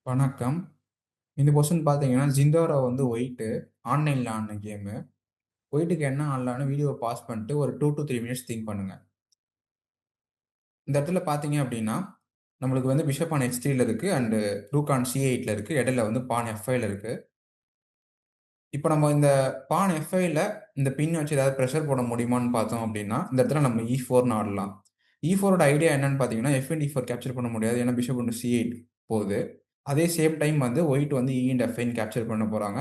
வணக்கம். இந்த கொஸ்டின் பார்த்தீங்கன்னா, ஜிந்தோரா வந்து ஒயிட்டு ஆன்லைன்ல ஆடுன கேமு. ஒயிட்டுக்கு என்ன ஆடலான்னு வீடியோவ பாஸ் பண்ணிட்டு ஒரு 2 டூ 3 மினிட்ஸ் திங்க் பண்ணுங்க. இந்த இடத்துல பார்த்தீங்க அப்டின்னா, நம்மளுக்கு வந்து பிஷப் ஆன் H3ல இருக்கு அண்ட் ரூக் ஆன் C8ல இருக்கு. இடையில வந்து பான் F5ல இருக்கு. இப்ப நம்ம இந்த பான் F5ல இந்த பின் வச்சு ஏதாவது பிரஷர் போட முடியுமான்னு பார்த்தோம் அப்டின்னா, இந்த இடத்துல நம்ம E4ன்னு ஆடலாம். E4ஓட ஐடியா என்னன்னு பார்த்தீங்கன்னா, F அண்ட் E4 கேப்சர் பண்ண முடியாது. ஏன்னா பிஷப் இன்டு C8 போகுது. அதே சேம் டைம் வந்து ஒயிட் வந்து E அண்ட் F9 கேப்சர் பண்ண போறாங்க.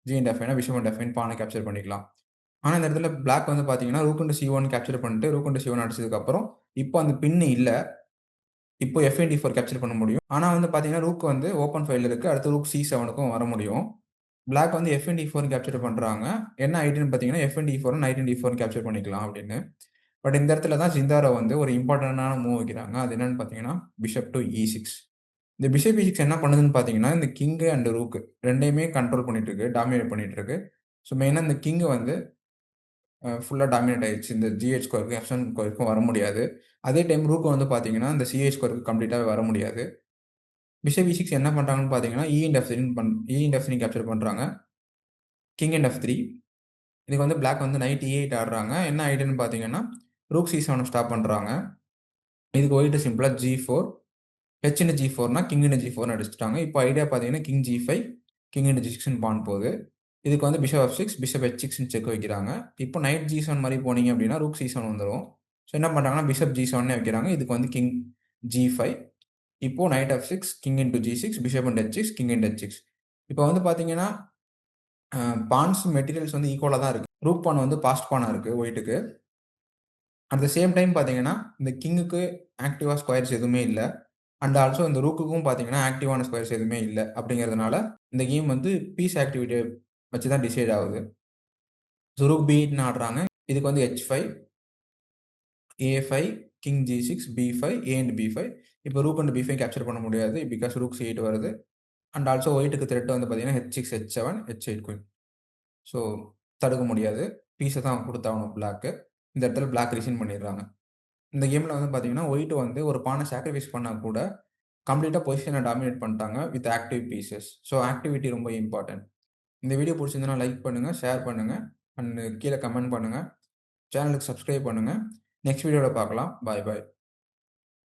G and F9 bishop and F9 பான கேப்சர் பண்ணிக்கலாம். ஆனா இந்த இடத்துல பிளாக் வந்து பார்த்தீங்கன்னா, ரூக் இன்டு C1 கேப்சர் பண்ணிட்டு, ரூக் இன்டு C1 அடிச்சதுக்கப்புறம், இப்போ அந்த பின் இல்ல. இப்போ F அண்ட் D4 கேப்சர் பண்ண முடியும். ஆனா வந்து பார்த்தீங்கன்னா, ரூக் வந்து ஓப்பன் ஃபைல்ல இருக்கு. அடுத்து ரூக் C7க்கும் வர முடியும். பிளாக் வந்து F அண்ட் D4 கேப்சர் பண்றாங்க. என்ன ஐடியான்னு பார்த்தீங்கன்னா, F and D4 night and D4 capture பண்ணிக்கலாம் அப்படின்னு. பட் இந்த இடத்துல தான் ஜிந்தாரோ வந்து ஒரு இம்பார்ட்டன்டான மூவ் வைக்கிறாங்க. அது என்னன்னு பார்த்தீங்கன்னா, பிஷப் டூ E6. இந்த பிஷப் E6 என்ன பண்ணுதுன்னு பார்த்தீங்கன்னா, இந்த கிங் அண்ட் ரூக் 2யுமே கண்ட்ரோல் பண்ணிட்டு இருக்கு. டாமினேட் பண்ணிட்டு இருக்கு. ஸோ மெயினா இந்த கிங் வந்து ஃபுல்லா டாமினேட் ஆயிருச்சு. இந்த GH ஸ்கொயருக்கும், F7 ஸ்கொயருக்கும் வர முடியாது. அதே டைம் ரூக் வந்து பார்த்தீங்கன்னா, இந்த CH ஸ்கொயருக்கு கம்ப்ளீட்டாவே வர முடியாது. பிஷப் E6 என்ன பண்றாங்கன்னு பார்த்தீங்கன்னா, E அண்ட் F3 கேப்சர் பண்றாங்க. King and F3. இதுக்கு வந்து பிளாக் வந்து நைட் E8 ஆடுறாங்க. என்ன ஐடியான்னு பார்த்தீங்கன்னா, ரூக் C7 ஸ்டாப் பண்றாங்க. இதுக்கு ஒயிட் சிம்பிளா G4 ஹெச் இன்டு G4னா கிங் இன்டு G4ன்னு அடிச்சுட்டாங்க. இப்போ ஐடியா பார்த்தீங்கன்னா கிங் G5, கிங் இன்டு G6ன்னு பான் போகுது. இதுக்கு வந்து பிஷப் F6, பிஷப் H6ன்னு செக் வைக்கிறாங்க. இப்போ நைட் G7 மாரி போனீங்க அப்படின்னா ரூக் C7 வந்துரும். ஸோ என்ன பண்றாங்கன்னா பிஷப் G7னே வைக்கிறாங்க. இதுக்கு வந்து கிங் G5. இப்போ night F6, king into G6, bishop into H6, king into H6. இப்போ வந்து பார்த்தீங்கன்னா, பான்ஸ் மெட்டீரியல்ஸ் வந்து ஈக்குவலா தான் இருக்கு. ரூக் பான் வந்து பாஸ்ட் பானா இருக்கு ஒயிட்டுக்கு. அட் த சேம் டைம் பார்த்தீங்கன்னா, இந்த கிங்குக்கு ஆக்டிவா ஸ்கொயர்ஸ் எதுவுமே இல்ல. அண்ட் ஆல்சோ இந்த ரூக்குக்கும் பார்த்தீங்கன்னா, ஆக்டிவான ஸ்கொயர்ஸ் எதுவுமே இல்ல. அப்படிங்கிறதுனால, இந்த கேம் வந்து பீஸ் ஆக்டிவிட்டிய வச்சு தான் டிசைட் ஆகுது. ஸோ ரூக் B8ன்னு ஆடுறாங்க. இதுக்கு வந்து H5, A5, king G6, B5, A and B5. இப்போ ரூக் அண்ட் B5 கேப்சர் பண்ண முடியாது. பிகாஸ் ரூக் C8 வருது. அண்ட் ஆல்சோ ஒயிட்டுக்கு த்ரெட் வந்து பார்த்தீங்கன்னா, H6, H7, H8 queen. So தடுக்க முடியாது. பீஸ தான் குடுத்தாகணும் பிளாக்கு. இந்த இடத்துல பிளாக் ரிசைன் பண்ணிடுறாங்க. இந்த கேம்ல வந்து பார்த்தீங்கன்னா, ஒயிட் வந்து ஒரு பான சாக்ரிஃபைஸ் பண்ணா கூட, கம்ப்ளீட்டா பொசிஷன டாமினேட் பண்ணிட்டாங்க with active pieces. So activity ரொம்ப இம்பார்ட்டன்ட். இந்த வீடியோ புடிச்சிருந்ததுனா லைக் பண்ணுங்க, ஷேர் பண்ணுங்க, அண்ட் கீழ கமெண்ட் பண்ணுங்க. சேனலுக்கு சப்ஸ்கிரைப் பண்ணுங்க. நெக்ஸ்ட் வீடியோல பார்க்கலாம். பாய் பாய்.